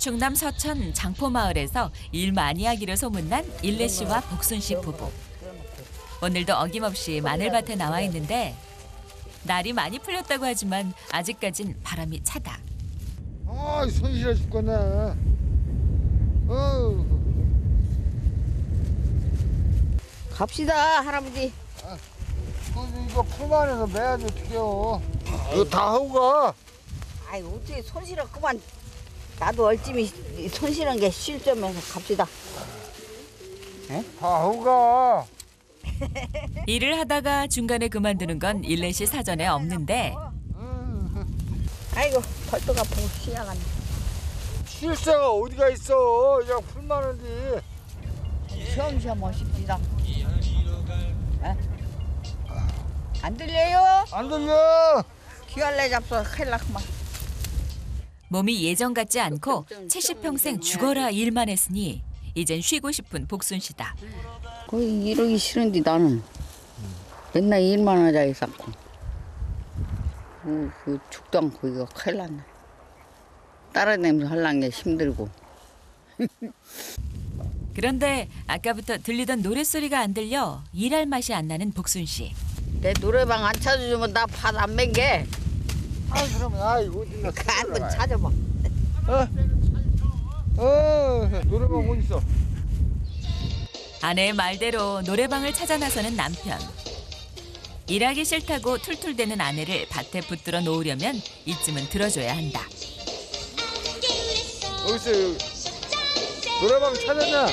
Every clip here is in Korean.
충남 서천 장포마을에서 일 많이 하기로 소문난 일레 씨와 복순 씨 부부. 오늘도 어김없이 마늘밭에 나와 있는데 날이 많이 풀렸다고 하지만 아직까진 바람이 차다. 아, 손 시려 죽겠네. 갑시다, 할아버지. 이거 풀만 해서 매야지 어떡해요. 이거 다 하고 가. 아이, 어떻게 손 실어 그만. 나도 얼찜이 손 실은 게 실점해서 갑시다. 다 하고 가. 일을 하다가 중간에 그만두는 건 일레 씨 사전에 없는데 아이고, 벌떡 아프고 시야가네. 실세가 어디가 있어. 그냥 풀만 하지. 쉬엄쉬엄 오십시다. 안 들려요? 안 들려. 귀할래 잡숴 큰일 났구만. 몸이 예전 같지 않고 70평생 죽어라 일만 했으니 이젠 쉬고 싶은 복순 씨다. 거의 이러기 싫은데 나는 맨날 일만 하자 했었고. 그 죽도 않고 이거 큰일 났네. 따라다니면서 하려는 게 힘들고. 그런데 아까부터 들리던 노랫소리가 안 들려 일할 맛이 안 나는 복순 씨. 내 노래방 안 찾아주면 나 밭 안 맹게. 아, 그러면 이거 어디나 한번 찾아봐. 노래방 어디 있어? 아내의 말대로 노래방을 찾아 나서는 남편. 일하기 싫다고 툴툴대는 아내를 밭에 붙들어 놓으려면 이쯤은 들어줘야 한다. 어디 있어? 노래방 찾았냐?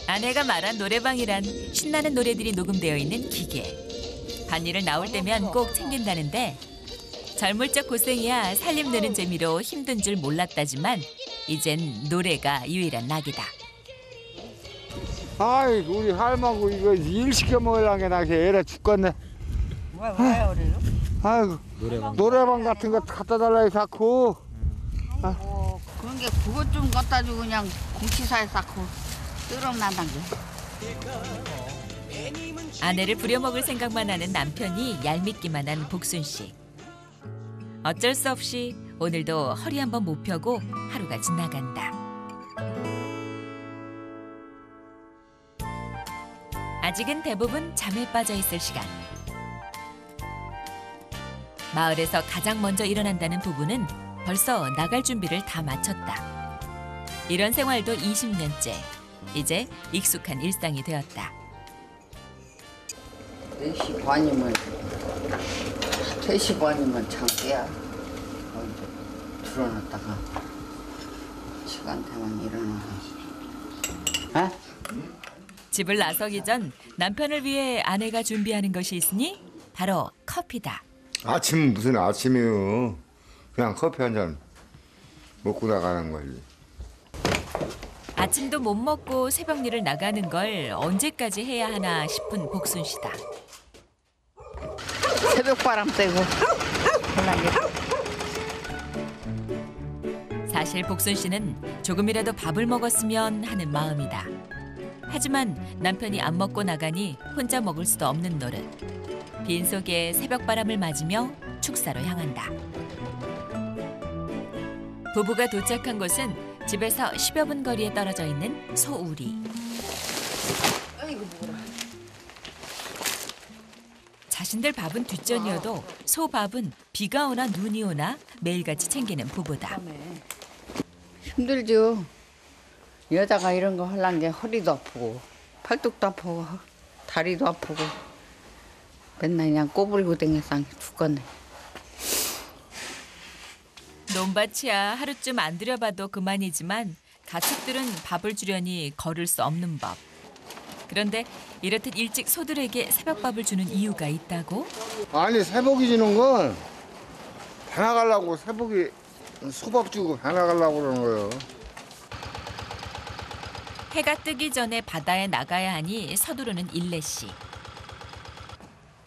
아내가 말한 노래방이란 신나는 노래들이 녹음되어 있는 기계. 밭일을 나올 때면 꼭 챙긴다는데 젊을 적 고생이야 살림 느는 재미로 힘든 줄 몰랐다지만 이젠 노래가 유일한 낙이다. 아이, 우리 할머니 이거 일 시켜 먹으려는 게 나게 애라 죽겠네. 왜 그래요? 아이고, 노래방 같은 거 갖다 달라고 자꾸. 그런 게 그것 좀 갖다 주고 그냥 공치사에 쌓고 뜨럼난단 게. 아내를 부려먹을 생각만 하는 남편이 얄밉기만 한 복순 씨. 어쩔 수 없이 오늘도 허리 한번 못 펴고 하루가 지나간다. 아직은 대부분 잠에 빠져 있을 시간. 마을에서 가장 먼저 일어난다는 부부는 벌써 나갈 준비를 다 마쳤다. 이런 생활도 20년째. 이제 익숙한 일상이 되었다. 4시 반이면 3시 반이면 창깨야. 들어놨다가 시간 되면 일어나. 집을 나서기 전 남편을 위해 아내가 준비하는 것이 있으니 바로 커피다. 아침 무슨 아침이요? 그냥 커피 한 잔 먹고 나가는 거지. 아침도 못 먹고 새벽 일을 나가는 걸 언제까지 해야 하나 싶은 복순 씨다. 새벽 바람 쐬고 편하게. 사실 복순 씨는 조금이라도 밥을 먹었으면 하는 마음이다. 하지만 남편이 안 먹고 나가니 혼자 먹을 수도 없는 노릇. 빈속에 새벽바람을 맞으며 축사로 향한다. 부부가 도착한 곳은 집에서 10여 분 거리에 떨어져 있는 소우리. 자신들 밥은 뒷전이어도 소밥은 비가 오나 눈이 오나 매일같이 챙기는 부부다. 힘들죠. 여자가 이런 거 하려는 게 허리도 아프고 팔뚝도 아프고 다리도 아프고 맨날 그냥 꼬부리고 댕겨서 죽겠네. 논밭이야 하루쯤 안 들여봐도 그만이지만 가축들은 밥을 주려니 거를 수 없는 법. 그런데 이렇듯 일찍 소들에게 새벽밥을 주는 이유가 있다고? 아니, 새벽이 주는 건 배나가려고 새벽이 소밥 주고 배나가려고 그러는 거예요. 해가 뜨기 전에 바다에 나가야 하니 서두르는 일레 씨.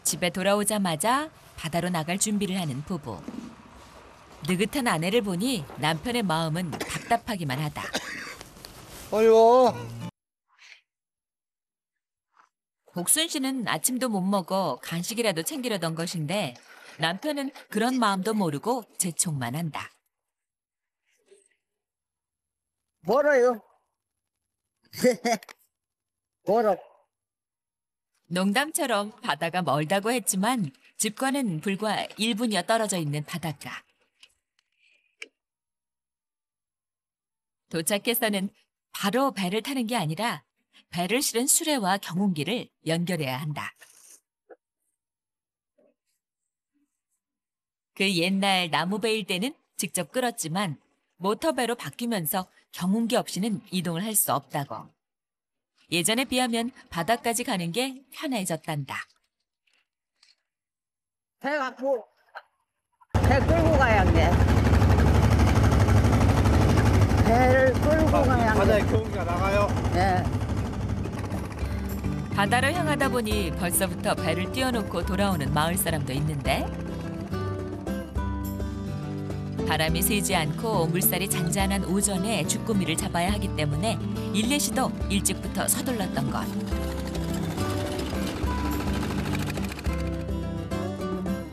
집에 돌아오자마자 바다로 나갈 준비를 하는 부부. 느긋한 아내를 보니 남편의 마음은 답답하기만 하다. 어이구. 복순 씨는 아침도 못 먹어 간식이라도 챙기려던 것인데 남편은 그런 마음도 모르고 재촉만 한다. 멀어요. 멀어. 농담처럼 바다가 멀다고 했지만 집과는 불과 1분여 떨어져 있는 바닷가. 도착해서는 바로 배를 타는 게 아니라 배를 실은 수레와 경운기를 연결해야 한다. 그 옛날 나무배일 때는 직접 끌었지만 모터배로 바뀌면서 경운기 없이는 이동을 할 수 없다고. 예전에 비하면 바다까지 가는 게 편해졌단다. 배 갖고 배 끌고 가야 돼. 배를 끌고 가야 돼. 바다에 경운기가 나가요. 네. 바다를 향하다 보니 벌써부터 배를 띄워놓고 돌아오는 마을 사람도 있는데 바람이 세지 않고 물살이 잔잔한 오전에 주꾸미를 잡아야 하기 때문에 일례 씨도 일찍부터 서둘렀던 것.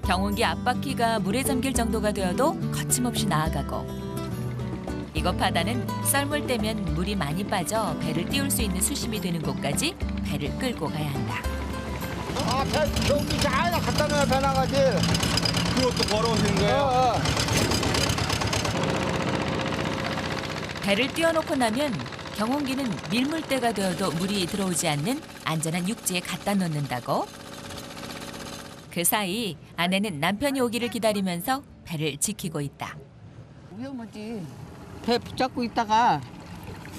경운기 앞바퀴가 물에 잠길 정도가 되어도 거침없이 나아가고 이곳 바다는 썰물 때면 물이 많이 빠져 배를 띄울 수 있는 수심이 되는 곳까지 배를 끌고 가야 한다. 아, 배 경운기 잘 갖다 놔야 배 나가지. 그것도 걸어오시는 거예요? 어. 배를 띄워놓고 나면 경운기는 밀물대가 되어도 물이 들어오지 않는 안전한 육지에 갖다 놓는다고. 그 사이 아내는 남편이 오기를 기다리면서 배를 지키고 있다. 위험하지. 배 붙잡고 있다가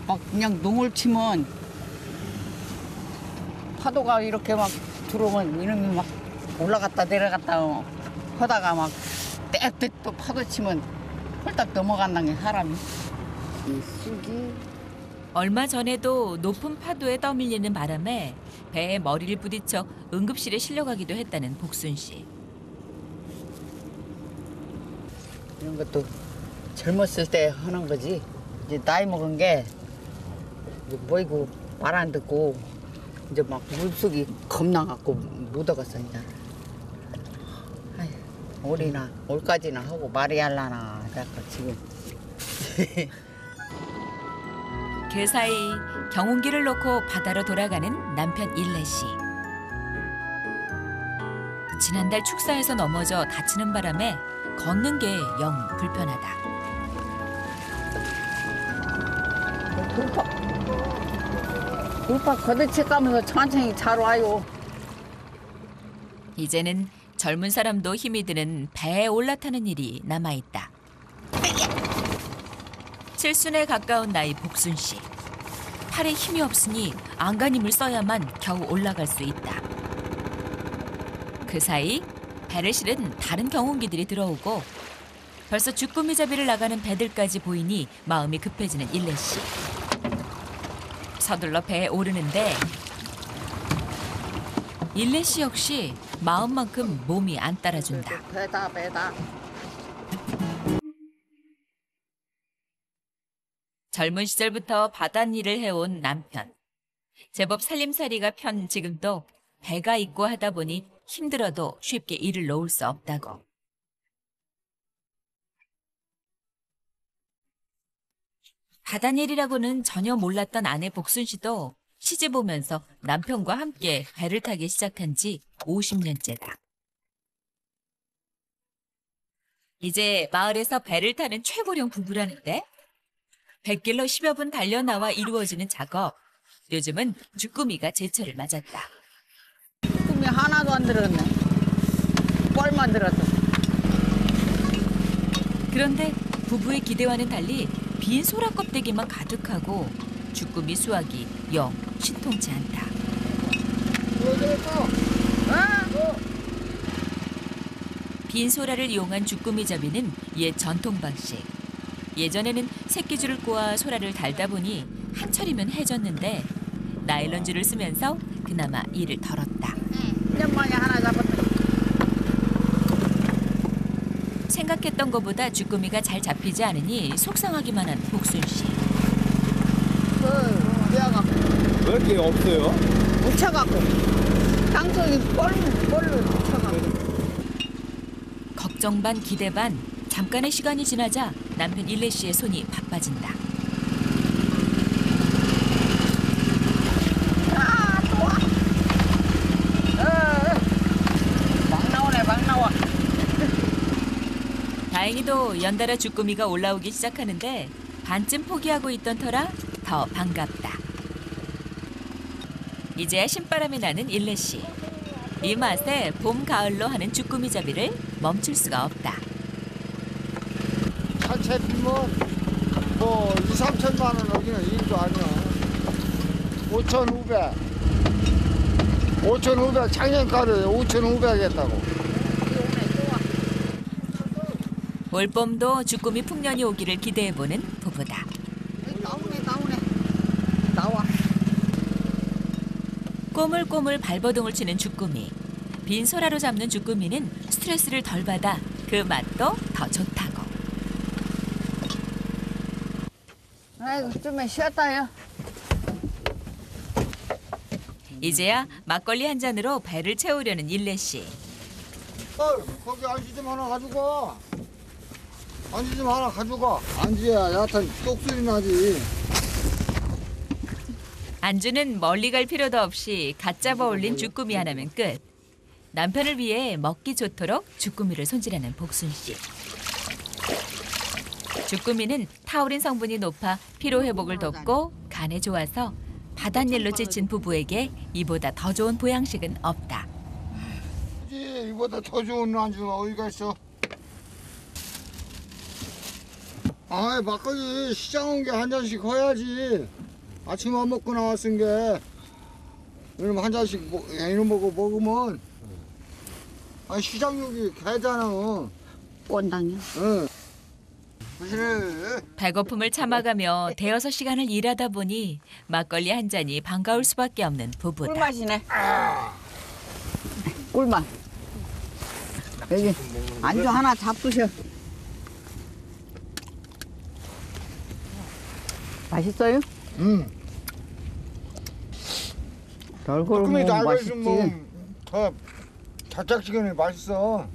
막 그냥 농을 치면 파도가 이렇게 막 들어오면 이놈이 막 올라갔다 내려갔다 하다가 막 떼떼 또 파도 치면 홀딱 넘어간다는 게 사람이. 이 쑥이 얼마 전에도 높은 파도에 떠밀리는 바람에 배에 머리를 부딪혀 응급실에 실려가기도 했다는 복순 씨. 이런 것도 젊었을 때 하는 거지. 이제 나이 먹은 게 이제 뭐이고 말 안 듣고 이제 막 물속이 겁나갖고 못 오겠어 이제. 아휴, 올까지나 하고 말이 할라나 약간 지금. 그 사이 경운기를 놓고 바다로 돌아가는 남편 일례 씨. 지난달 축사에서 넘어져 다치는 바람에 걷는 게 영 불편하다. 돌파 걷어채 가면서 천천히 잘 와요. 이제는 젊은 사람도 힘이 드는 배에 올라타는 일이 남아있다. 칠순에 가까운 나이 복순 씨. 팔에 힘이 없으니 안간힘을 써야만 겨우 올라갈 수 있다. 그 사이 배를 실은 다른 경운기들이 들어오고 벌써 주꾸미 잡이를 나가는 배들까지 보이니 마음이 급해지는 일례 씨. 서둘러 배에 오르는데 일례 씨 역시 마음만큼 몸이 안 따라준다. 배다. 젊은 시절부터 바닷일을 해온 남편. 제법 살림살이가 편 지금도 배가 있고 하다 보니 힘들어도 쉽게 일을 놓을 수 없다고. 바닷일이라고는 전혀 몰랐던 아내 복순 씨도 시집 오면서 남편과 함께 배를 타기 시작한 지 50년째다. 이제 마을에서 배를 타는 최고령 부부라는데 100길로 10여 분 달려나와 이루어지는 작업. 요즘은 주꾸미가 제철을 맞았다. 꿈이 하나도 안 들었네. 뻘만 들었어. 그런데 부부의 기대와는 달리 빈 소라 껍데기만 가득하고 주꾸미 수확이 영 신통치 않다. 빈 소라를 이용한 주꾸미 잡이는 옛 전통 방식. 예전에는 새끼줄을 꼬아 소라를 달다 보니 한철이면 해졌는데 나일론줄을 쓰면서 그나마 일을 덜었다. 1년 만에 하나 잡았다. 생각했던 것보다 주꾸미가 잘 잡히지 않으니 속상하기만 한 복순 씨. 뼈가 왜 이렇게 없어요? 묻혀갖고 땅속이 뻘로 묻혀갖고. 걱정 반 기대 반 잠깐의 시간이 지나자 남편 일레 씨의 손이 바빠진다. 다행히도 연달아 주꾸미가 올라오기 시작하는데 반쯤 포기하고 있던 터라 더 반갑다. 이제야 신바람이 나는 일레 씨. 이 맛에 봄, 가을로 하는 주꾸미 잡이를 멈출 수가 없다. 잘 잡히면 뭐 2, 3천만 원 여기는 일도 아니야. 5,500. 5,500 작년가를 5,500 했다고. 올봄도 주꾸미 풍년이 오기를 기대해보는 부부다. 나오네. 나와. 꼬물꼬물 발버둥을 치는 주꾸미. 빈 소라로 잡는 주꾸미는 스트레스를 덜 받아 그 맛도 더 좋다고. 아이고 좀만 쉬었다요. 이제야 막걸리 한 잔으로 배를 채우려는 일레 씨. 거기 안주 좀 하나 가져가. 안주 좀 하나 가져가. 안주야 여하튼 똑소리 나지. 안주는 멀리 갈 필요도 없이 갓 잡아 올린 주꾸미 하나면 끝. 남편을 위해 먹기 좋도록 주꾸미를 손질하는 복순 씨. 주꾸미는 타우린 성분이 높아 피로 회복을 돕고 간에 좋아서 바닷일로 지친 부부에게 이보다 더 좋은 보양식은 없다. 이보다 더 좋은 안주가 어디가 있어? 아, 막걸리 시장 온 게 한 잔씩 해야지. 아침 안 먹고 나왔은 게 이러면 한 잔씩 이런 먹으면 아 시장육이 개잖아. 원당이요. 응. 그래. 배고픔을 참아가며 대여섯 시간을 일하다 보니 막걸리 한 잔이 반가울 수밖에 없는 부부다. 꿀맛이네. 꿀맛. 여기 안주 하나 잡수셔. 맛있어요? 응. 얼굴 쭈꾸미 보면 달걀 맛있지. 좀더 달짝지근해 맛있어.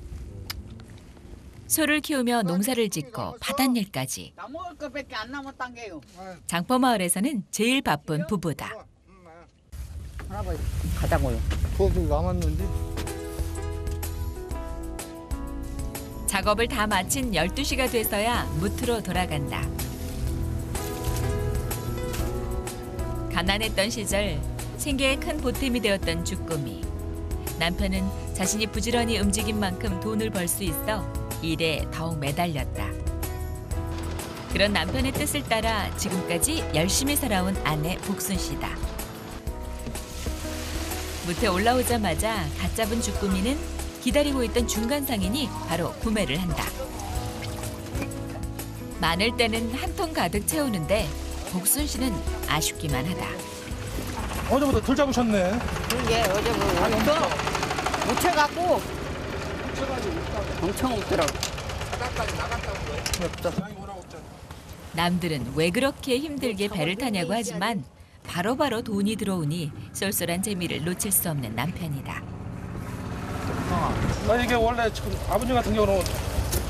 소를 키우며 농사를 짓고 바닷일까지. 나 먹을 거밖에 안 남았단 게요. 장포마을에서는 제일 바쁜 부부다. 할아버지 가자고요. 소도 남았는데. 작업을 다 마친 12시가 돼서야 무트로 돌아간다. 가난했던 시절 생계에 큰 보탬이 되었던 주꾸미. 남편은 자신이 부지런히 움직인 만큼 돈을 벌 수 있어 일에 더욱 매달렸다. 그런 남편의 뜻을 따라 지금까지 열심히 살아온 아내 복순 씨다. 무트에 올라오자마자 갓 잡은 주꾸미는 기다리고 있던 중간 상인이 바로 구매를 한다. 많을 때는 한 통 가득 채우는데 복순 씨는 아쉽기만 하다. 어제보다 덜 잡으셨네. 이게 어제부터 못 채갖고 엄청 없더라고. 남들은 왜 그렇게 힘들게 배를 타냐고 하지만 바로바로 돈이 들어오니 쏠쏠한 재미를 놓칠 수 없는 남편이다. 이게 원래 지금 아버님 같은 경우는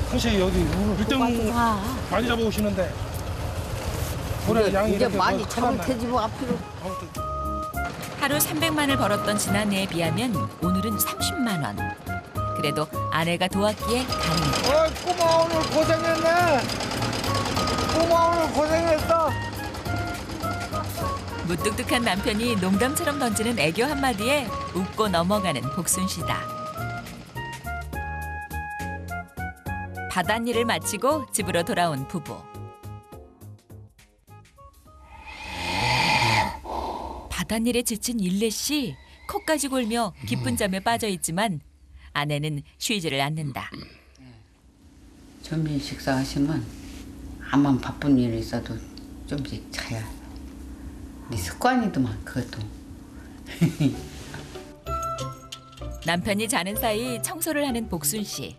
항시 여기 1등 많이 잡아오시는데 올해 양이 이제 이렇게 많이 뭐 잡을 살았나요? 테지 뭐 앞으로. 아무튼 하루 300만을 벌었던 지난해에 비하면 오늘은 30만 원. 그래도 아내가 도왔기에 가능했다. 꼬마 오늘 고생했네. 꼬마 오늘 고생했어. 무뚝뚝한 남편이 농담처럼 던지는 애교 한마디에 웃고 넘어가는 복순 씨다. 바닷일을 마치고 집으로 돌아온 부부. 바닷일에 지친 일레 씨, 코까지 골며 깊은 잠에 빠져 있지만 아내는 쉬지를 않는다. 점심 식사하시면 암만 바쁜 일이 있어도 좀씩 자야. 네 습관이더만 그것도. 남편이 자는 사이 청소를 하는 복순 씨.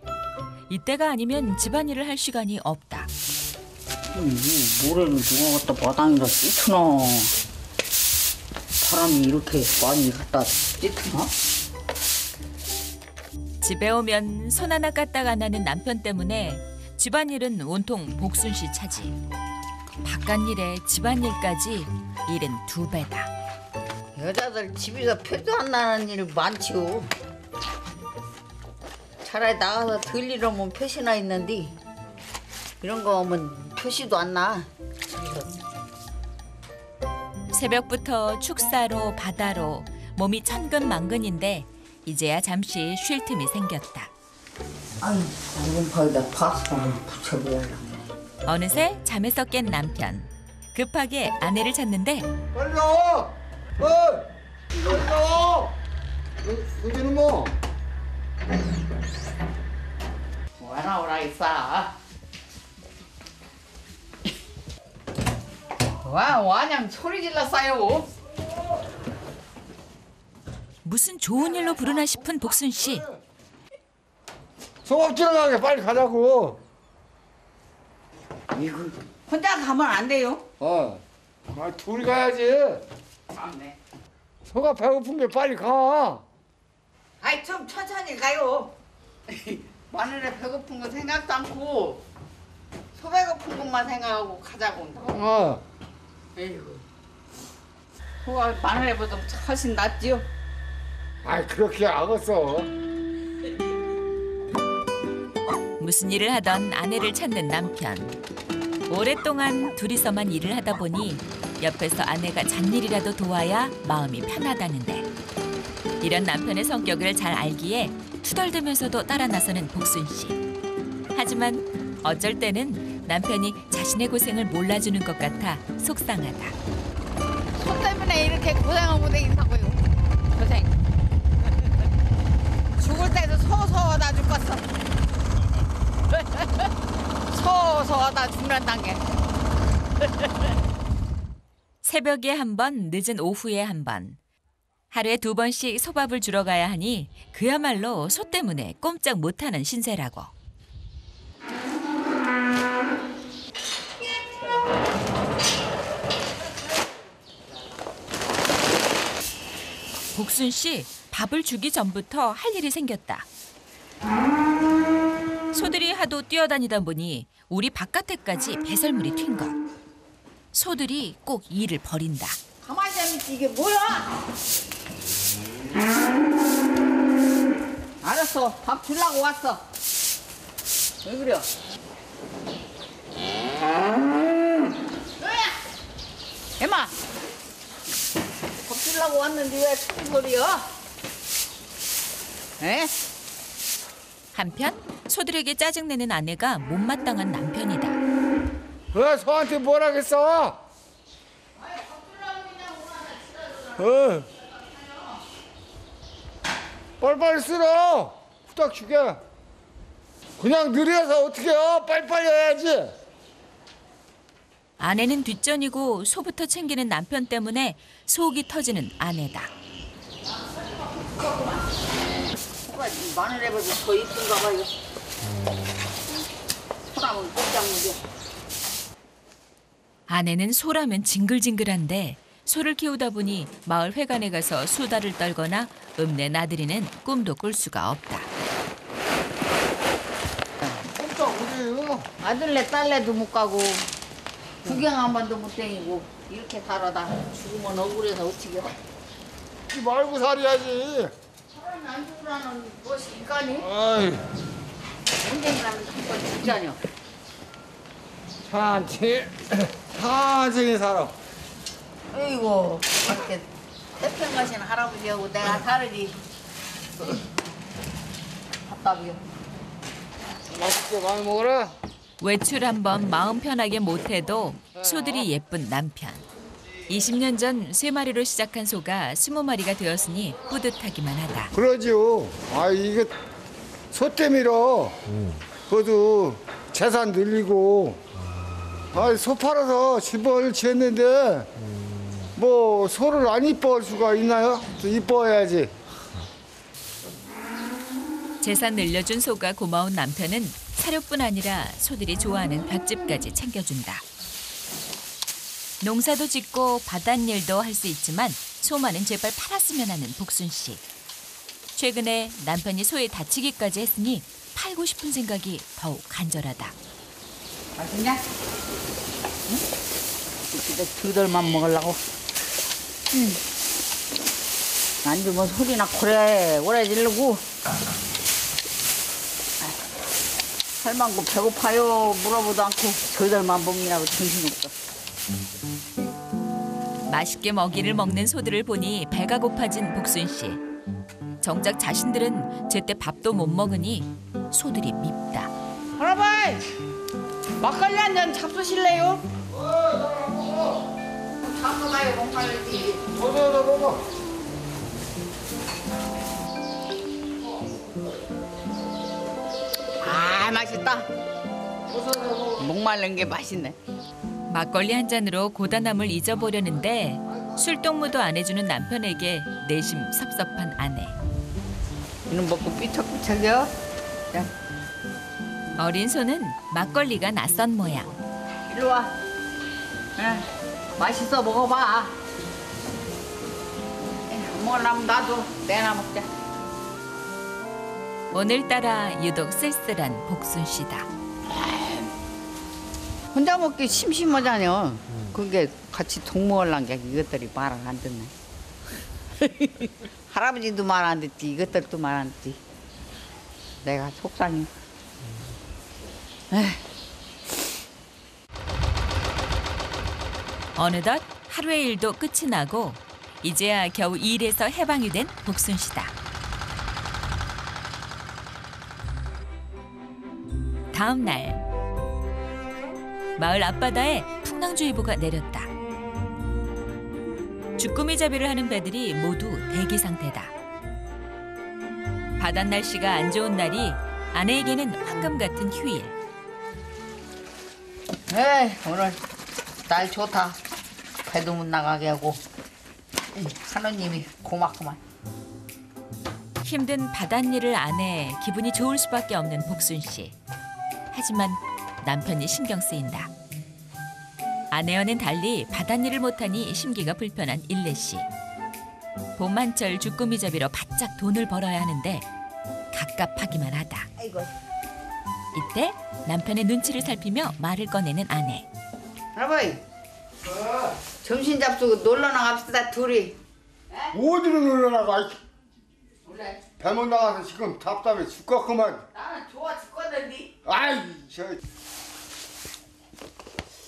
이때가 아니면 집안일을 할 시간이 없다. 모래는 누가 갖다 마당에다 찢트나. 사람이 이렇게 많이 갖다 찢트나? 집에 오면 손 하나 까딱 안 하는 남편 때문에 집안일은 온통 복순 씨 차지. 바깥일에 집안일까지 일은 2배다. 여자들 집에서 표도 안 나는 일 많지요. 차라리 나가서 들 일 오면 표시나 있는데 이런 거 오면 표시도 안 나. 새벽부터 축사로 바다로 몸이 천근만근인데 이제야 잠시 쉴 틈이 생겼다. 아유, 이건 거기다 파스포를 붙여보려고. 어느새 잠에서 깬 남편. 급하게 아내를 찾는데 빨리 나와! 빨리 나와! 여기는 뭐? 왜 나오라 했어? 와, 와냥 소리 질렀어요. 무슨 좋은 일로 부르나 싶은 복순 씨. 소업 들어가게 빨리 가자고. 이거 혼자 가면 안 돼요. 둘이 가야지. 맞네. 소가 배고픈 게 빨리 가. 아이, 좀 천천히 가요. 마늘에 배고픈 거 생각도 않고 소 배고픈 것만 생각하고 가자고. 에이구. 소가 마늘에보다 훨씬 낫지요. 그렇게 악었어. 무슨 일을 하던 아내를 찾는 남편. 오랫동안 둘이서만 일을 하다 보니 옆에서 아내가 잡일이라도 도와야 마음이 편하다는데 이런 남편의 성격을 잘 알기에 투덜대면서도 따라 나서는 복순 씨. 하지만 어쩔 때는 남편이 자신의 고생을 몰라주는 것 같아 속상하다. 소 때문에 이렇게 고생하고 다닌다고요. 고생. 죽을 때도 소소하다 죽겠어. 소소하다 죽는단 게. 새벽에 한 번, 늦은 오후에 한 번. 하루에 2번씩 소밥을 주러 가야 하니 그야말로 소 때문에 꼼짝 못하는 신세라고. 복순 씨, 밥을 주기 전부터 할 일이 생겼다. 소들이 하도 뛰어다니다 보니 우리 바깥에까지 배설물이 튄 것. 소들이 꼭 일을 벌인다. 가만히 있지 이게 뭐야? 알았어, 밥 주려고 왔어. 왜 그래? 애마, 밥 주려고 왔는데 왜 큰 소리야? 에? 한편 소들에게 짜증내는 아내가 못마땅한 남편이다. 왜 소한테 뭐라겠어? 빨리빨리 쓸어. 후딱 주게. 그냥 느려서 어떻게 해? 빨리빨리 해야지. 아내는 뒷전이고 소부터 챙기는 남편 때문에 속이 터지는 아내다. 소가 마늘에보다 더 이쁜가 봐요. 소라면 꼼짝무게. 아내는 소라면 징글징글한데 소를 키우다 보니 마을 회관에 가서 수다를 떨거나 읍내 나들이는 꿈도 꿀 수가 없다. 꼼짝 못해요. 아들네 딸네도 못 가고 구경 한 번도 못 다니고 이렇게 살아다 죽으면 억울해서 어떻게 해? 죽지 말고 살아야지. 사람이 안 죽으라는 것이 인간이 아이, 언젠가는 한번 죽자녀. 천천히 살아. 어이구 이렇게 태평 가신 할아버지하고 내가 다르지. 답답이요. 맛있게 많이 먹어라. 외출 한번 마음 편하게 못해도 소들이 예쁜 남편. 20년 전 3마리로 시작한 소가 20마리가 되었으니 뿌듯하기만 하다. 그러지요. 이게 소 때밀어. 그것도 재산 늘리고. 소 팔아서 집을 지었는데 뭐 소를 안 이뻐할 수가 있나요? 이뻐해야지. 재산 늘려준 소가 고마운 남편은 사료뿐 아니라 소들이 좋아하는 볏짚까지 챙겨준다. 농사도 짓고 바닷일도 할 수 있지만 소만은 제발 팔았으면 하는 복순 씨. 최근에 남편이 소에 다치기까지 했으니 팔고 싶은 생각이 더욱 간절하다. 맛있냐? 응? 이렇게 두덜만 먹으려고. 안 주면 소리나 그래 오래 지르고. 할망구 배고파요 물어보도 않고 저들만 먹느라고 정신없어. 맛있게 먹이를 먹는 소들을 보니 배가 고파진 복순 씨. 정작 자신들은 제때 밥도 못 먹으니 소들이 밉다. 할아버지 막걸리 한 잔 잡수실래요? 잡숴봐요 목말리지. 먹어. 아 맛있다. 목말른 게 맛있네. 막걸리 한 잔으로 고단함을 잊어보려는데 술동무도 안 해주는 남편에게 내심 섭섭한 아내. 이놈 먹고 삐척삐척이요? 자, 어린 소는 막걸리가 낯선 모양. 일로 와. 맛있어 먹어봐. 안 먹으려면 놔둬. 내나 먹자. 오늘따라 유독 쓸쓸한 복순 씨다. 혼자 먹기 심심하잖여. 그게 같이 동무하려는 게 이것들이 말을 안 듣네. 할아버지도 말 안 듣지 이것들도 말 안 듣지. 내가 속상해. 어느덧 하루의 일도 끝이 나고 이제야 겨우 일에서 해방이 된 복순 씨다. 다음 날 마을 앞바다에 풍랑주의보가 내렸다. 주꾸미잡이를 하는 배들이 모두 대기 상태다. 바닷 날씨가 안 좋은 날이 아내에게는 황금 같은 휴일. 오늘 날 좋다. 배도 못 나가게 하고 하느님이 고맙구만. 힘든 바닷일을 안 해 기분이 좋을 수밖에 없는 복순 씨. 하지만 남편이 신경 쓰인다. 아내와는 달리 바닷일을 못하니 심기가 불편한 일레 씨. 봄 한철 주꾸미잡이로 바짝 돈을 벌어야 하는데 갑갑하기만 하다. 아이고. 이때 남편의 눈치를 살피며 말을 꺼내는 아내. 할아버지 점심 잡수고 놀러 나갑시다 둘이. 어디로 놀러 나가? 그래. 배못 나가서 지금 답답해 죽겠구만. 나는 좋아 죽겠는데. 아이 저.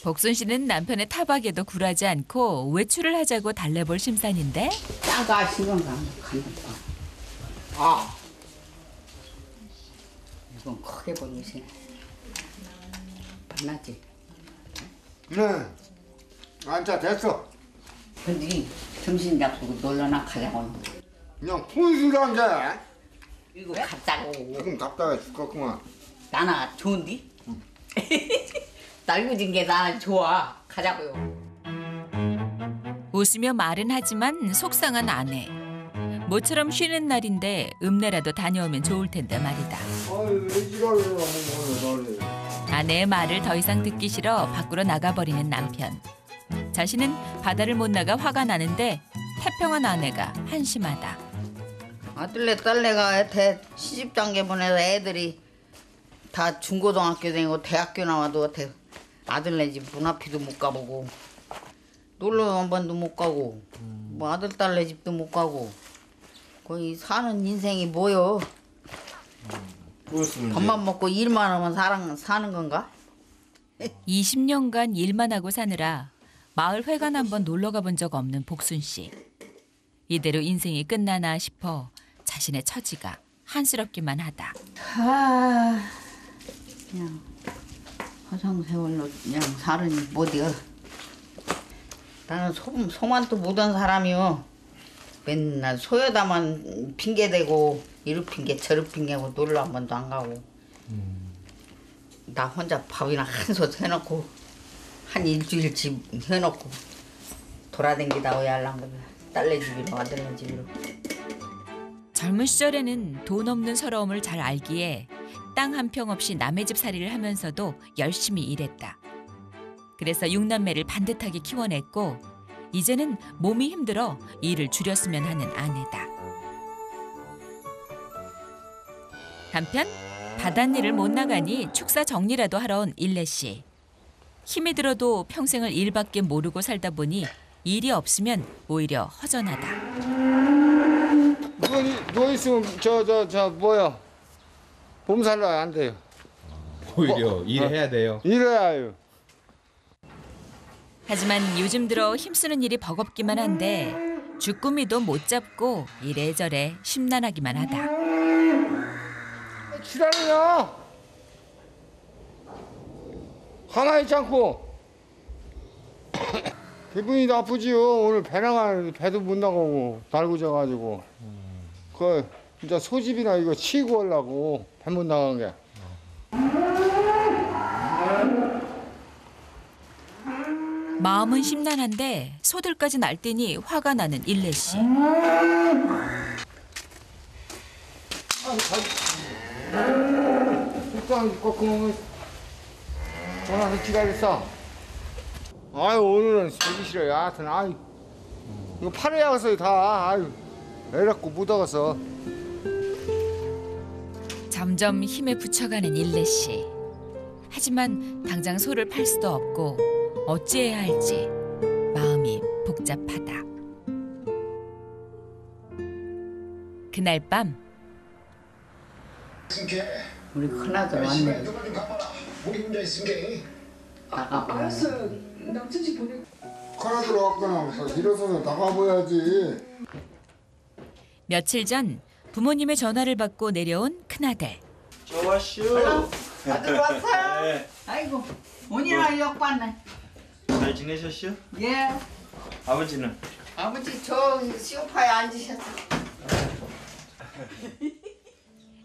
복순 씨는 남편의 타박에도 굴하지 않고 외출을 하자고 달래볼 심산인데 짱가 신경 간다. 아. 이건 크게 보이시. 만나지. 네. 앉아 됐어. 근데 점심 잡수고 놀러 나가자고. 그냥 푼수란 게. 이거 갔다고. 지금 답답해 죽겠구만. 나나 좋은디? 날구진 게 나는 좋아. 가자고요. 웃으며 말은 하지만 속상한 아내. 모처럼 쉬는 날인데 읍내라도 다녀오면 좋을 텐데 말이다. 아유 왜 지랄을 하는 거야 아내의 말을 더 이상 듣기 싫어 밖으로 나가버리는 남편. 자신은 바다를 못 나가 화가 나는데 태평한 아내가 한심하다. 아들네 딸내가 여태 시집장계 보내서 애들이 다 중고등학교 다니고 대학교 나와도 여태 아들네 집 문 앞에도 못 가보고 놀러 한 번도 못 가고 뭐 아들 딸네 집도 못 가고 거기 사는 인생이 뭐여? 밥만 먹고 일만 하면 사는 건가? 20년간 일만 하고 사느라 마을 회관 한번 놀러 가본 적 없는 복순 씨. 이대로 인생이 끝나나 싶어 자신의 처지가 한스럽기만 하다. 그냥 화상세월로 그냥 사느니 못이여. 나는 소만도 못한 사람이요. 맨날 소여다만 핑계대고 이루 핑계 저루 핑계고 놀러 한 번도 안 가고. 나 혼자 밥이나 한솥 해놓고 한 일주일치 해놓고 돌아다니다 오야 할란 거야. 딸네 집이로 아들네 집이로. 젊은 시절에는 돈 없는 서러움을 잘 알기에 땅 한 평 없이 남의 집 살이를 하면서도 열심히 일했다. 그래서 6남매를 반듯하게 키워냈고 이제는 몸이 힘들어 일을 줄였으면 하는 아내다. 한편 바닷일을 못 나가니 축사 정리라도 하러 온 일레 씨. 힘이 들어도 평생을 일밖에 모르고 살다 보니 일이 없으면 오히려 허전하다. 누워 있으면 저 뭐야? 몸살나야 안 돼요. 오히려 일해야 돼요. 이래야 해요. 하지만 요즘 들어 힘쓰는 일이 버겁기만 한데 주꾸미도 못 잡고 이래저래 심란하기만 하다. 지랄이냐? 가만히 있지 않고. 기분이 나쁘지요. 오늘 배 나가는데 배도 못 나가고 달구져가지고. 그 진짜 소집이나 이거 치고 하려고 배 못 나간 게. 마음은 심란한데 소들까지 날뛰니 화가 나는 일레 씨. 속상해 죽겠구먼. 전화서 지랄했어. 아유 오늘은 되기 싫어요. 하여튼 아유 이거 팔아야 가서 다 아유 애갖고 못 와가서. 점점 힘에 부쳐가는 일레 씨. 하지만 당장 소를 팔 수도 없고 어찌해야 할지 마음이 복잡하다. 그날 밤 우리 큰아들 왔네. 나가봐. 카라 들어왔거나 일어서서 나가봐야지. 며칠 전 부모님의 전화를 받고 내려온 큰아들. 좋았슈. 아들 왔어요? 네. 아이고, 오니라 역 봤네. 잘 지내셨슈? 예. 아버지는? 아버지 저 소파에 앉으셨어.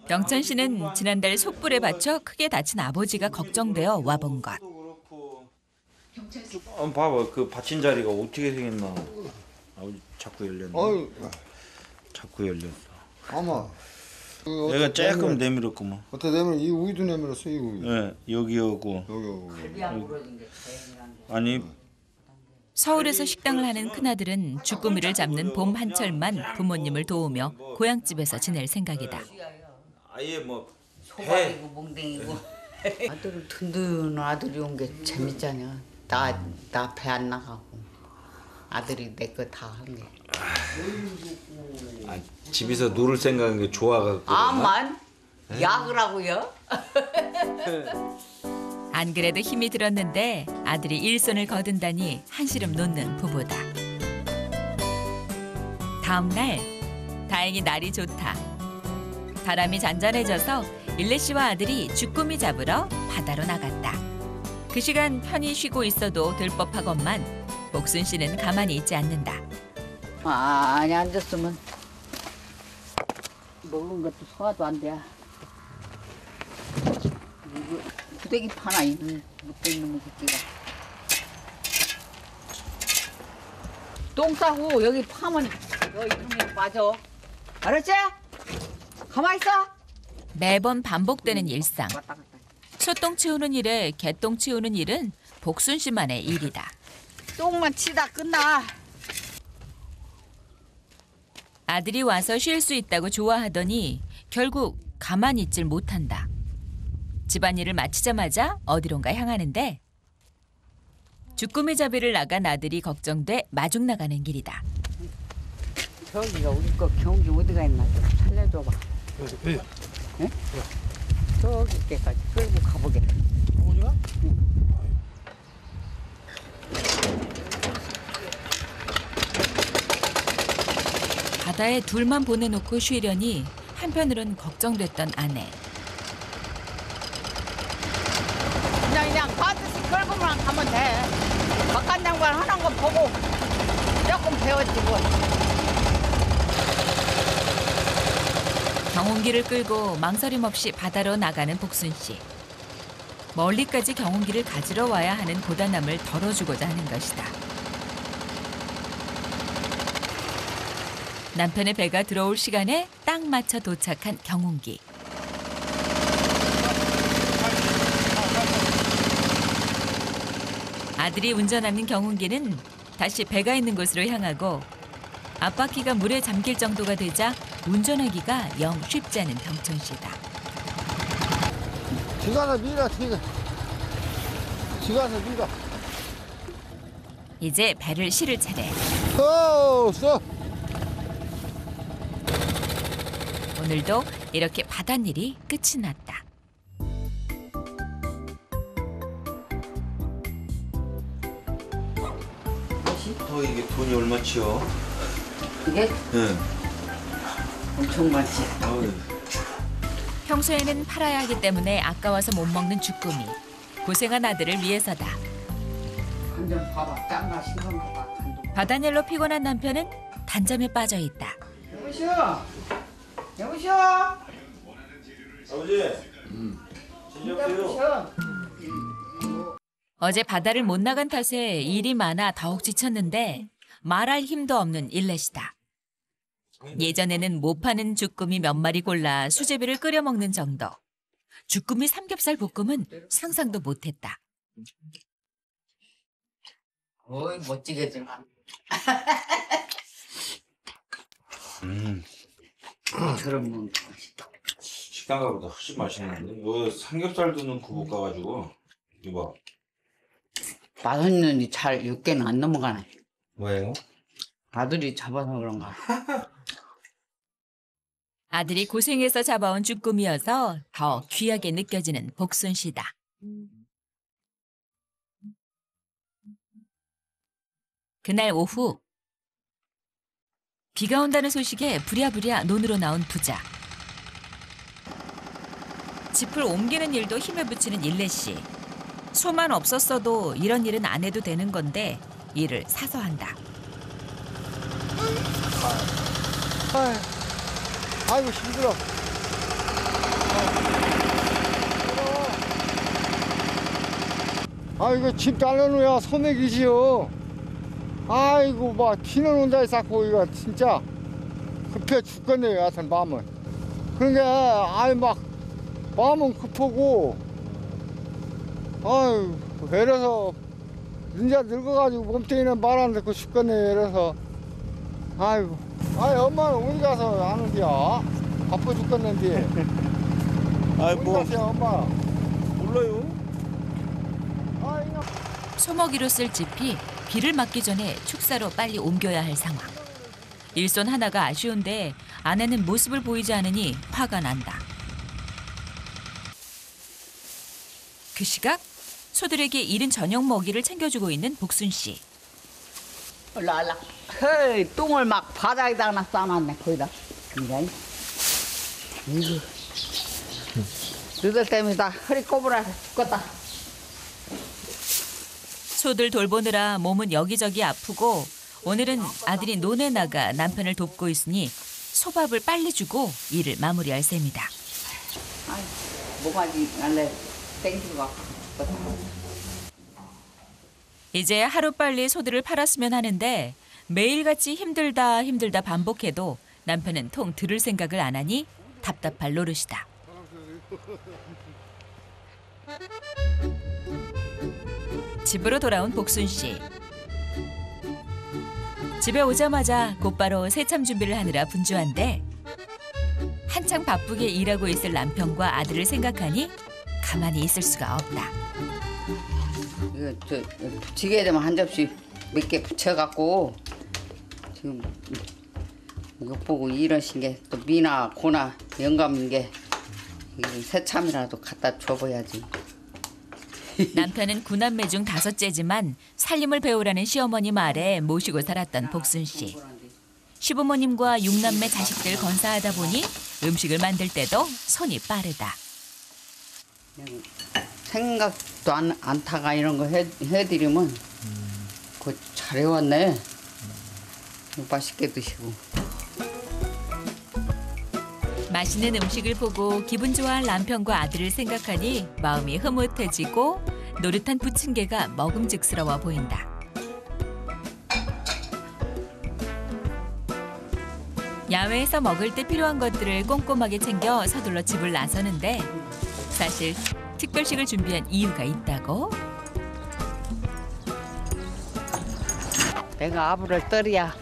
병천 씨는 지난달 속불에 받쳐 크게 다친 아버지가 걱정되어 와본 것. 봐봐 그 받친 자리가 어떻게 생겼나. 아버지 자꾸 열렸네. 어유 자꾸 열렸어. 아마. 내가 조금 내밀었구만. 어떻게 되면 이 우유도 내밀었어 이 우유. 네, 여기하고 여기. 안 부러진 게 다행이란데. 아니 서울에서 식당을 하는 큰아들은 주꾸미를 잡는 봄 한철만 부모님을 도우며 고향집에서 지낼 생각이다. 아예 뭐 소박이고 몽댕이고. 아들은 든든한 아들이 온 게 재밌잖아. 나 배 안 나가고 아들이 내 거 다 한 게. 아, 집에서 놀을 생각한 게 좋아갖고. 아만 약을 하고요. 안 그래도 힘이 들었는데 아들이 일손을 거둔다니 한시름 놓는 부부다. 다음 날 다행히 날이 좋다. 바람이 잔잔해져서 일레 씨와 아들이 주꾸미 잡으러 바다로 나갔다. 그 시간 편히 쉬고 있어도 될 법하건만 복순 씨는 가만히 있지 않는다. 아니 앉았으면 먹은 것도 소화도 안 돼. 이거 부대기 파나 있는 묻고 있는 새끼가. 똥 싸고 여기 파면 여기 이름에 빠져. 알았지? 가만 있어. 매번 반복되는 일상. 왔다 갔다. 소똥 치우는 일에 개똥 치우는 일은 복순 씨만의 일이다. 똥만 치다 끝나. 아들이 와서 쉴 수 있다고 좋아하더니 결국 가만히 있질 못한다. 집안일을 마치자마자 어디론가 향하는데 주꾸미 잡이를 나간 아들이 걱정돼 마중 나가는 길이다. 저기가 우리 거 경기 어디가 있나 좀 살려줘봐. 예. 응? 저기까지 끌고 가보게. 어머니가? 바다에 둘만 보내놓고 쉬려니 한편으론 걱정됐던 아내. 그냥 바듯이 끌고만 가면 돼. 바깥 양반 하는 거 보고 조금 배웠지 뭐. 경운기를 끌고 망설임 없이 바다로 나가는 복순 씨. 멀리까지 경운기를 가지러 와야 하는 고단함을 덜어주고자 하는 것이다. 남편의 배가 들어올 시간에 딱 맞춰 도착한 경운기. 아들이 운전하는 경운기는 다시 배가 있는 곳으로 향하고 앞바퀴가 물에 잠길 정도가 되자 운전하기가 영 쉽지 않은 병천 씨다. 지가서 밀어 지가서 밀어. 이제 배를 실을 차례. 써. 오늘도 이렇게 바닷일이 끝이 났다. 이게 돈이 얼마치요? 이게 네. 엄청 많지. 아유. 평소에는 팔아야 하기 때문에 아까워서 못 먹는 주꾸미. 고생한 아들을 위해서다. 한점 봐봐. 짠가 신선가 봐. 바다일로 피곤한 남편은 단잠에 빠져 있다. 여보시오. 여보시오. 아버지. 진정세요. 어제 바다를 못 나간 탓에 일이 많아 더욱 지쳤는데 말할 힘도 없는 일렛이다. 예전에는 못 파는 주꾸미 몇 마리 골라 수제비를 끓여 먹는 정도. 주꾸미 삼겹살 볶음은 상상도 못했다. 어이 멋지게지만. 그러면 맛있다. 식당 가보다 훨씬 맛있는데. 이거 삼겹살도 넣고 볶아가지고. 이거 봐. 맛있는지 잘 육개는 안 넘어가네. 뭐예요? 아들이 잡아서 그런가. 아들이 고생해서 잡아온 주꾸미여서 더 귀하게 느껴지는 복순 씨다. 그날 오후 비가 온다는 소식에 부랴부랴 논으로 나온 부자. 짚을 옮기는 일도 힘을 붙이는 일레 씨. 소만 없었어도 이런 일은 안 해도 되는 건데 일을 사서 한다. 아이고 힘들어. 아이고 집 달려놓야 소맥이지요. 아이고 막 비는 온다 해서 이거 진짜 급해 죽겠네요. 여하튼 마음은. 그러니까 아이 막 마음은 급하고 아유 이래서 이제 늙어가지고 몸뚱이는 말 안 듣고 죽겠네. 이래서 아이고 아이 엄마는 어디 가서 하는데야 바빠 죽겠는데. 아이 어디 가세요 엄마? 몰라요. 아이 소먹이로 쓸 짚이 비를 맞기 전에 축사로 빨리 옮겨야 할 상황. 일손 하나가 아쉬운데 아내는 모습을 보이지 않으니 화가 난다. 그 시각 소들에게 이른 저녁 먹이를 챙겨주고 있는 복순 씨. 올라. 헤이 똥을 막 바닥에다 하나 싸놨네 거기다. 이거. 너들 때문에 다 허리 꼬부라서 죽겠다. 소들 돌보느라 몸은 여기저기 아프고 오늘은 아들이 논에 나가 남편을 돕고 있으니 소밥을 빨리 주고 일을 마무리할 셈이다. 아이 뭐가지 원래 땡기고 가. 이제 하루빨리 소들을 팔았으면 하는데 매일같이 힘들다 반복해도 남편은 통 들을 생각을 안 하니 답답할 노릇이다. 집으로 돌아온 복순 씨. 집에 오자마자 곧바로 새참 준비를 하느라 분주한데 한창 바쁘게 일하고 있을 남편과 아들을 생각하니 가만히 있을 수가 없다. 이거 저 부치게 되면 한 접시 몇 개 붙여갖고 지금 이거 보고 이러신 게 또 미나 고나 영감인 게 새참이라도 갖다 줘봐야지. 남편은 9남매 중 5째지만 살림을 배우라는 시어머니 말에 모시고 살았던 복순 씨. 시부모님과 6남매 자식들 건사하다 보니 음식을 만들 때도 손이 빠르다. 생각도 안 타가 이런 거 해드리면 그거 잘해왔네. 맛있게 드시고. 맛있는 음식을 보고 기분 좋아할 남편과 아들을 생각하니 마음이 흐뭇해지고 노릇한 부침개가 먹음직스러워 보인다. 야외에서 먹을 때 필요한 것들을 꼼꼼하게 챙겨 서둘러 집을 나서는데 사실 특별식을 준비한 이유가 있다고? 내가 아부를 떨이야.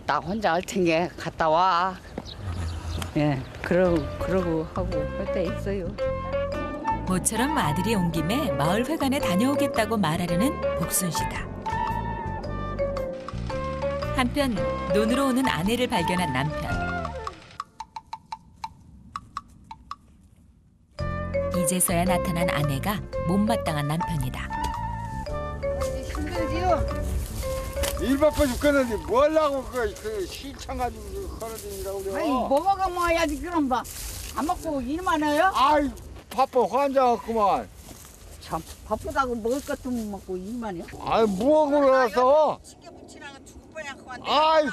나 혼자 할 텐게 갔다 와. 예, 그러고 하고 할 때 있어요. 모처럼 아들이 온 김에 마을 회관에 다녀오겠다고 말하려는 복순 씨다. 한편 논으로 오는 아내를 발견한 남편. 이제서야 나타난 아내가 못마땅한 남편이다. 힘들지요? 일 바빠 죽겠는데 뭐 하려고 그 실창 가지고 걸어다니라고 그래. 아니 먹어가 먹어야지 그럼 봐. 안 먹고 일만 해요? 아이 바빠 환자 같구만. 참 바쁘다고 먹을 것도 못 먹고 일만 해요? 아이 뭐하고 그러서. 시계 붙이라고 죽을 뻔하고 아이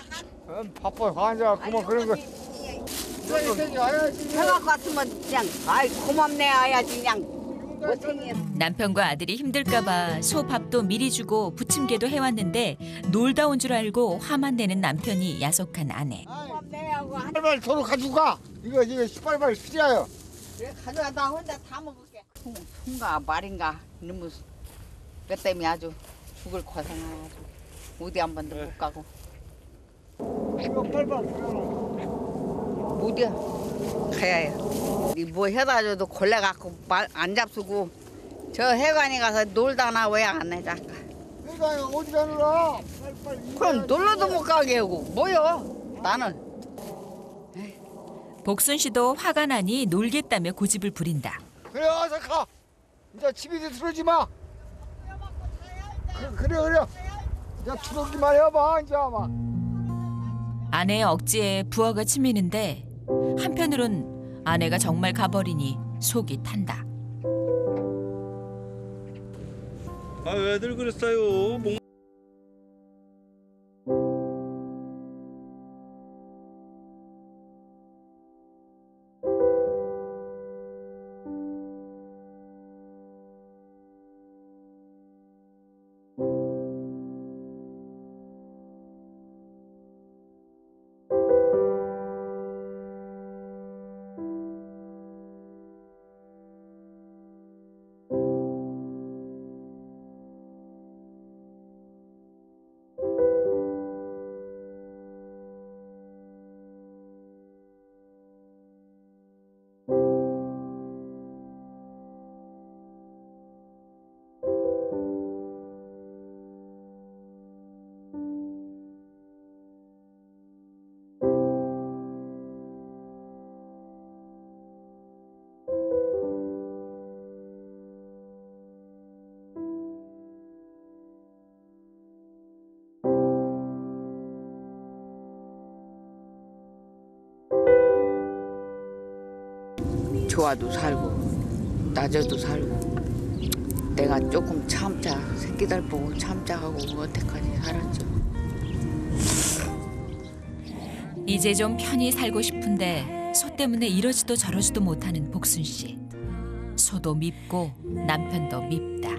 바빠 환자 같구만 그런 거. 해갖고 왔으면 그냥 아이 고맙네 해야지 그냥 못생겨. 남편과 아들이 힘들까봐 소 밥도 미리 주고 부침개도 해왔는데 놀다 온 줄 알고 화만 내는 남편이 야속한 아내. 고맙네 하고 한 빨리빨리 도로 가지고 가. 이거 빨리빨리 필요해요. 그래 가져와 나 혼자 다 먹을게. 송가 말인가 너무 몇 때문에 아주 죽을 고생해가지고 어디 한 번도 못 가고 이거 빨리빨리. 어디야 가야 해. 뭐 해다 줘도 골래 갖고 말 안 잡수고 저 해관에 가서 놀다나 왜 안 해 잠깐. 그러니까 어디 가느라. 빨리빨리. 그럼 놀러도 못 가게 하고 뭐요 나는. 복순 씨도 화가 나니 놀겠다며 고집을 부린다. 그래 어서 가. 이제 집에 들어오지 마. 그래. 이제 들어오기만 해봐 이제 아마. 아내의 억지에 부하가 치미는데 한편으론 아내가 정말 가버리니 속이 탄다. 아 왜들 그랬어요? 좋아도 살고 낮아도 살고 내가 조금 참자 새끼들 보고 참자 하고 어떡하지 살았죠. 이제 좀 편히 살고 싶은데 소 때문에 이러지도 저러지도 못하는 복순 씨. 소도 밉고 남편도 밉다.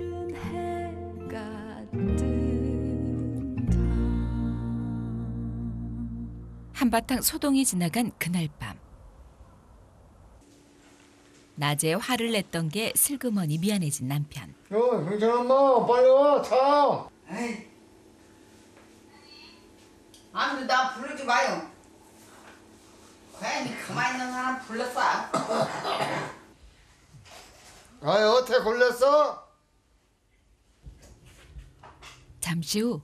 한바탕 소동이 지나간 그날 밤. 낮에 화를 냈던 게 슬그머니 미안해진 남편. 경찰 엄마 빨리 와 차. 아무도 나 부르지 마요. 괜히 가만히 있는 사람 불렀어. 아이 어떻게 걸렸어? 잠시 후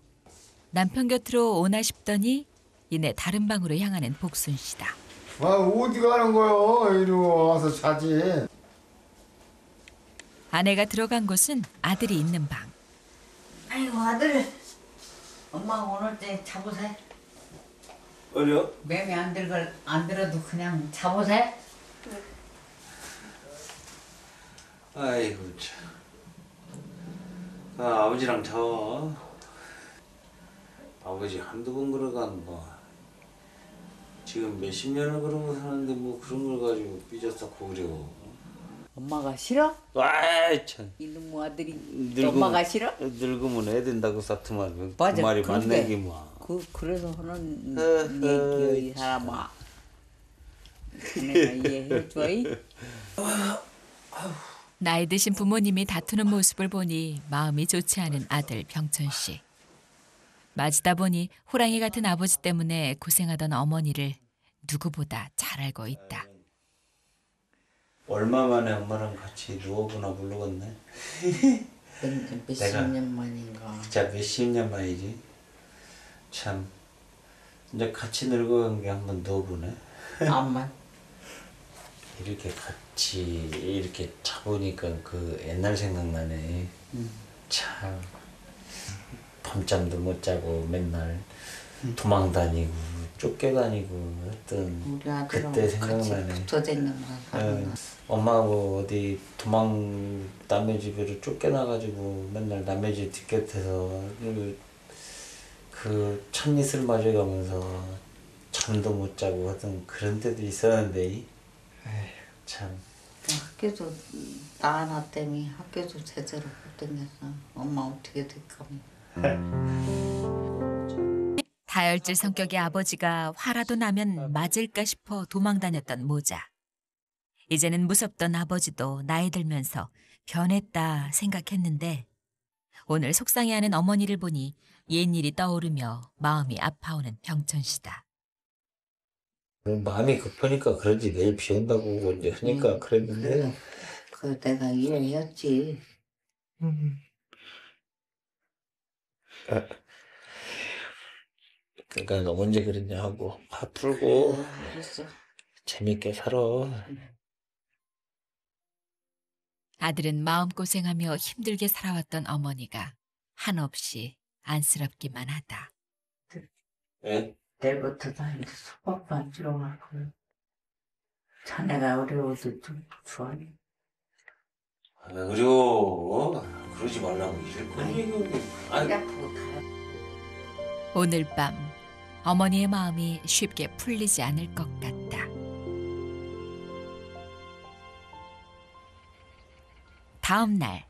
남편 곁으로 오나 싶더니 이내 다른 방으로 향하는 복순 씨다. 아 어디 가는 거요? 이리 와서 자지. 아내가 들어간 곳은 아들이 있는 방. 아이고 아들. 엄마가 오늘 때 잡으세. 어려? 매매 안 들어도 그냥 잡으세. 아이고 참. 아, 아버지랑 저 아버지 한두 번 그러간 뭐 지금 몇십 년을 그러고 사는데 뭐 그런 걸 가지고 삐졌었고 그래요. 엄마가 싫어? 아이 참. 이놈의 아들이 늙으면- 엄마가 싫어? 늙으면 애 된다고 쌓더만 그 맞아, 말이 그런데. 맞네 기 뭐. 그래서 하는 어허, 얘기야 이 사람아. 내가 이해해줘. 나이 드신 부모님이 다투는 모습을 보니 마음이 좋지 않은 아들 병천 씨. 맞이다 보니 호랑이 같은 아버지 때문에 고생하던 어머니를 누구보다 잘 알고 있다. 얼마 만에 엄마랑 같이 누워보나 모르겠네. 몇십 내가- 년 만인가. 진짜 몇십 년 만이지. 참 이제 같이 늙어간 게 한 번 누워보네. 암만. 이렇게 같이 이렇게 자보니까 그 옛날 생각나네. 참 밤잠도 못 자고 맨날 도망 다니고 쫓겨다니고 했던 우리 아들하고 그때 같이 생각나네. 붙어 다니는 거 예. 엄마하고 어디 도망 남의 집으로 쫓겨나가지고 맨날 남의 집 뒷곁에서 그 찻잎을 마셔가면서 잠도 못 자고 하던 그런 때도 있었는데 에휴, 참. 학교도 나 하나 때문에 학교도 제대로 못 다녔어. 엄마 어떻게 될까. 다혈질 성격의 아버지가 화라도 나면 맞을까 싶어 도망 다녔던 모자. 이제는 무섭던 아버지도 나이 들면서 변했다 생각했는데 오늘 속상해하는 어머니를 보니 옛일이 떠오르며 마음이 아파오는 병천 씨다. 마음이 급하니까 그런지 내일 비 온다고 이제 하니까 그랬는데 그 내가 이해했지. 그러니까 너 언제 그랬냐 하고 화 풀고 그랬어. 재밌게 살아. 아들은 마음고생하며 힘들게 살아왔던 어머니가 한없이 안쓰럽기만 하다. 예? 내일부터 다 이제 수박도 안 들어가고 자네가 어려워도 좀 좋아해. 왜 어려워? 그러지 말라고 이랬거니. 아니 아프고 다. 오늘 밤 어머니의 마음이 쉽게 풀리지 않을 것 같다. 다음 날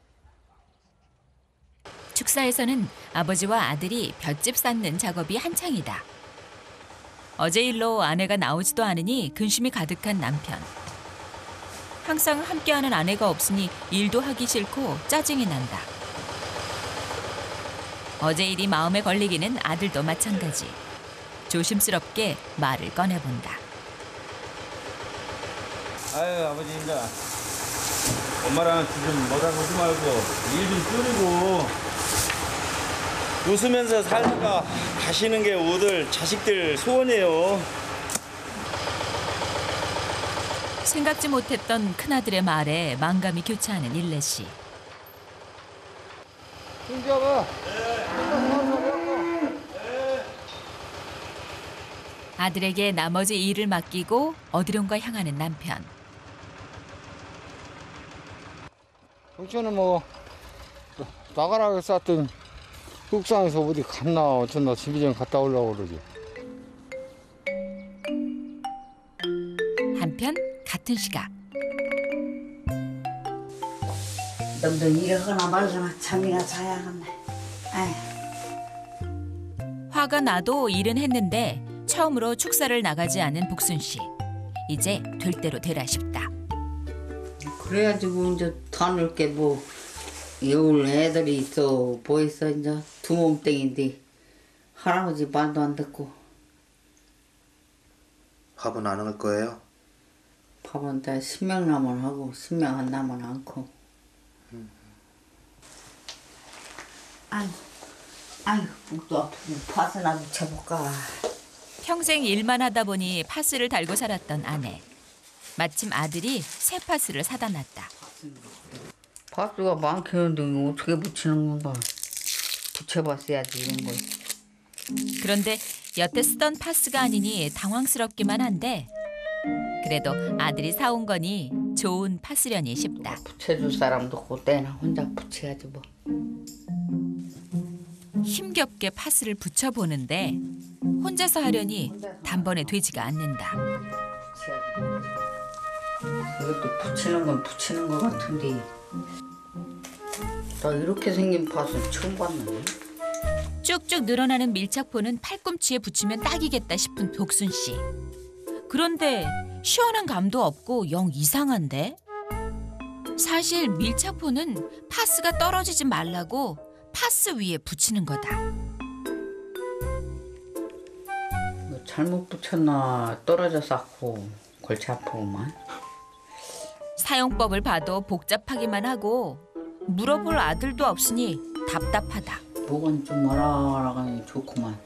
축사에서는 아버지와 아들이 볏짚 쌓는 작업이 한창이다. 어제 일로 아내가 나오지도 않으니 근심이 가득한 남편. 항상 함께하는 아내가 없으니 일도 하기 싫고 짜증이 난다. 어제 일이 마음에 걸리기는 아들도 마찬가지. 조심스럽게 말을 꺼내본다. 아유 아버지 이제 엄마랑 좀 뭐라 하지 말고 일 좀 줄이고 웃으면서 살다가 가시는 게 오늘 자식들 소원이에요. 생각지 못했던 큰아들의 말에 만감이 교차하는 일레 씨. 승기아봐. 아들에게 나머지 일을 맡기고 어디론가 향하는 남편. 정치는 뭐 나가라고 쌌던 흑산에서 어디 갔나 어쩐다 집이 좀 갔다 오려고 그러지. 한편 같은 시각 너도 일하거나 말거나 잠이나 자야겠네. 아휴. 화가 나도 일은 했는데 처음으로 축사를 나가지 않은 복순 씨. 이제 될 대로 되라 싶다. 그래야지 뭐 이제 다눌 게 뭐 여울 애들이 있어 뭐 있어 이제 두 몸땡인데 할아버지 말도 안 듣고 밥은 안 할 거예요? 밥은 다 10명 나면 하고 10명 안 나면 않고. 아이고 목도 아프고 파스나 붙여볼까. 평생 일만 하다 보니 파스를 달고 살았던 아내. 마침 아들이 새 파스를 사다 놨다. 파스가 많겠는데 어떻게 붙이는 건가. 붙여봤어야지 이런 걸. 그런데 여태 쓰던 파스가 아니니 당황스럽기만 한데 그래도 아들이 사온 거니 좋은 파스려니 싶다. 붙여줄 사람도 없고 때나 혼자 붙여야지 뭐. 힘겹게 파스를 붙여보는데 혼자서 하려니 단번에 되지가 않는다. 이것도 붙이는 건 붙이는 것 같은데 나 이렇게 생긴 팥은 처음 봤는데. 쭉쭉 늘어나는 밀착포는 팔꿈치에 붙이면 딱이겠다 싶은 복순 씨. 그런데 시원한 감도 없고 영 이상한데? 사실 밀착포는 파스가 떨어지지 말라고 파스 위에 붙이는 거다. 뭐 잘못 붙였나 떨어져서 아프고 골치 아프구만. 사용법을 봐도 복잡하기만 하고 물어볼 아들도 없으니 답답하다. 목은 좀 와라와라하니 좋구만.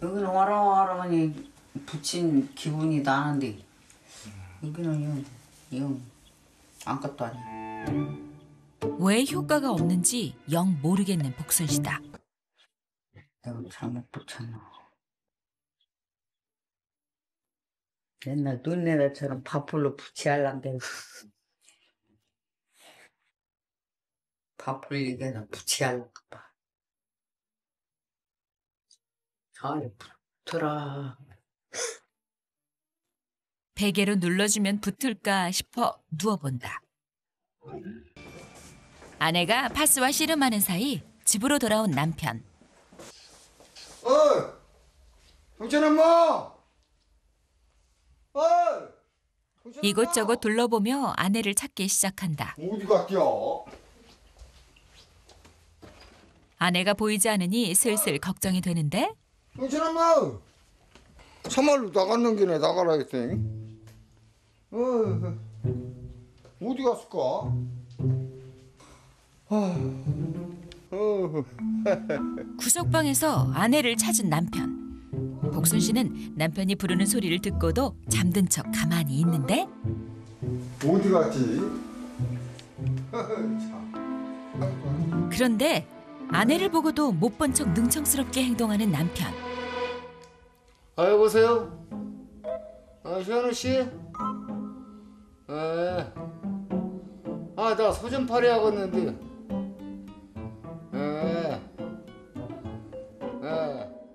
여기는 와라와라하니 붙인 기분이 나는데 여기는 영 아무것도 아니야. 왜 효과가 없는지 영 모르겠는 복순 씨다. 내가 잘못 붙였나. 옛날 눈내다처럼 밥풀로 부치하려는 게 밥풀 이게나 부치하려고 봐. 잘 붙어라. 베개로 눌러주면 붙을까 싶어 누워본다. 아내가 파스와 씨름하는 사이 집으로 돌아온 남편. 경찰 엄마! 이곳저곳 둘러보며 아내를 찾기 시작한다. 어디 갔디요? 아내가 보이지 않으니 슬슬 걱정이 되는데 경찰 엄마! 참말로 나갔는 길에 나가라 했더니 어디 갔을까? 구석방에서 아내를 찾은 남편. 복순 씨는 남편이 부르는 소리를 듣고도 잠든 척 가만히 있는데 어디 갔지? 그런데 아내를 보고도 못 본 척 능청스럽게 행동하는 남편. 여보세요? 현우 씨? 나 소전파리 하고 있는데.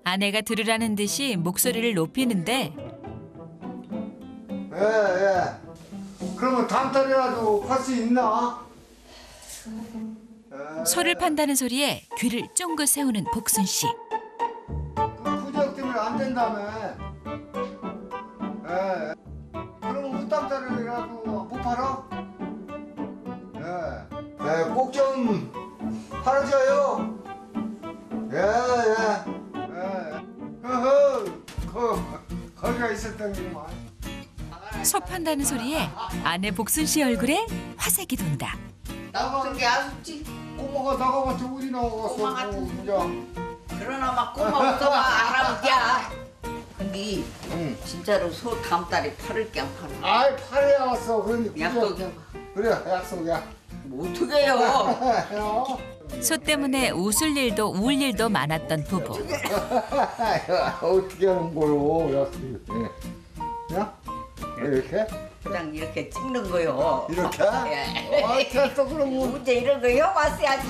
아내가 들으라는 듯이 목소리를 높이는데 그러면 다음 달이라도 갈 수 있나? 소를 판다는 소리에 귀를 쫑긋 세우는 복순 씨. 그 구역 때문에 안 된다며. 그러면 후딱 달이라도 못 팔아? 꼭 좀 팔아줘요. 거기가 있었던 게만. 소 판다는 소리에 아내 복순 씨 얼굴에 화색이 돈다. 나무슨 게 아쉽지? 꼬마가 나가봤자 어디 나가겠어. 꼬마 같은 진짜. 그러나 막 꼬마 없어봐 할아버지야. 근데 진짜로 소 다음 달에 팔을게 안 팔아? 아이 팔아야 왔어. 그러니 약속해봐. 그래 약속이야. 뭐 어떻게 해요? 소 때문에 웃을 일도 울 일도 많았던 부부. 어떻게 하는 거요? 약속이. 야? 이렇게? 그냥 이렇게 찍는 거요. 이렇게? 예. 됐어 그러면. 문제 이런 거 해봤어야지.